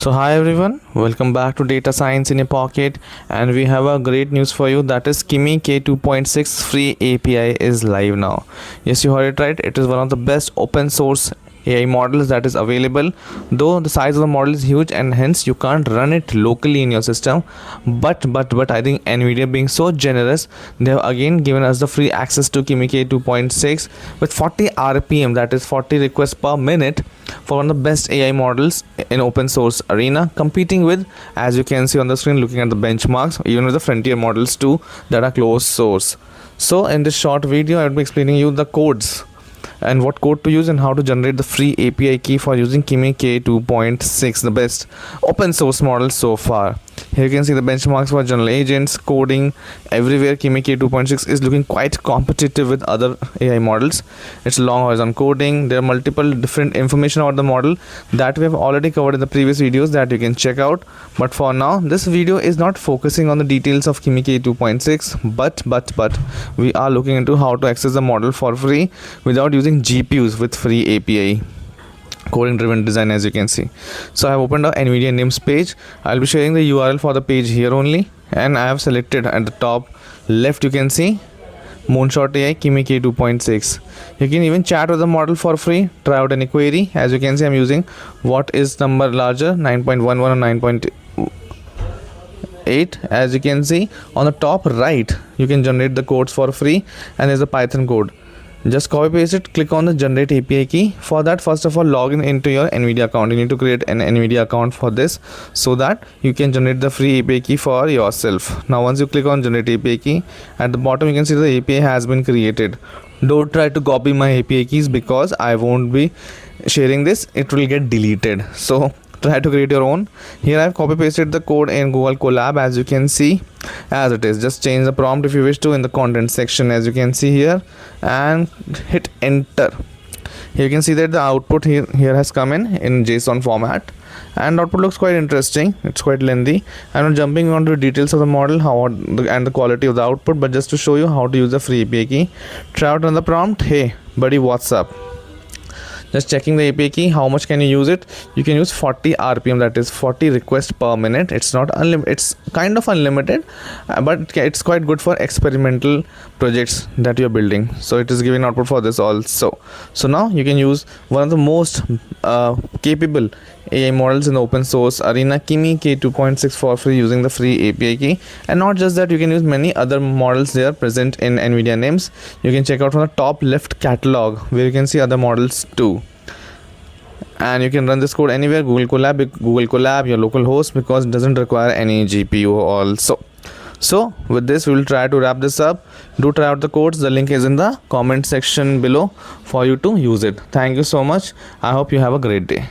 So hi everyone, welcome back to Data Science in a Pocket, and we have a great news for you, that is Kimi K2.6 free API is live now. Yes, you heard it right. It is one of the best open source AI models that is available, though the size of the model is huge and hence you can't run it locally in your system. But I think Nvidia, being so generous, they have again given us the free access to Kimi K2.6 with 40 RPM, that is 40 requests per minute, for one of the best AI models in open source arena, competing with, as you can see on the screen looking at the benchmarks, even with the frontier models too that are closed source. So in this short video I will be explaining you the codes and what code to use and how to generate the free API key for using Kimi K2.6, the best open source model so far. Here you can see the benchmarks for general agents, coding, everywhere Kimi K2.6 is looking quite competitive with other AI models. It's long horizon coding. There are multiple different information about the model that we have already covered in the previous videos that you can check out. But for now, this video is not focusing on the details of Kimi K2.6, but we are looking into how to access the model for free without using GPUs with free API. Coding driven design, as you can see. So I have opened our Nvidia names page. I'll be sharing the URL for the page here only, and I have selected at the top left, you can see Moonshot AI Kimi K2.6. You can even chat with the model for free, try out any query. As you can see, I'm using what is number larger, 9.11 or 9.8. As you can see on the top right, you can generate the codes for free, and there's a Python code. Just copy paste it, click on the generate API key. For that, first of all, log in into your Nvidia account. You need to create an Nvidia account for this so that you can generate the free API key for yourself. Now once you click on generate API key, at the bottom you can see the API has been created. Don't try to copy my API keys because I won't be sharing this, it will get deleted. So try to create your own. Here I have copy pasted the code in Google Colab, as you can see as it is. Just change the prompt if you wish to in the content section, as you can see here, and hit enter. Here you can see that the output here has come in JSON format, and output looks quite interesting. It's quite lengthy. I'm not jumping on to the details of the model and the quality of the output, but just to show you how to use the free API key. Try out on the prompt, hey buddy, what's up? Just checking the API key, how much can you use it? You can use 40 RPM, that is 40 requests per minute. It's not unlimited, it's kind of unlimited, but it's quite good for experimental projects that you're building. So it is giving output for this also. So now you can use one of the most capable AI models in the open source arena, Kimi K2.6, for free using the free API key. And not just that, you can use many other models there present in Nvidia names. You can check out from the top left catalog where you can see other models too. And you can run this code anywhere, Google Colab, your local host, because it doesn't require any GPU also. So with this, we will try to wrap this up. Do try out the codes. The link is in the comment section below for you to use it. Thank you so much. I hope you have a great day.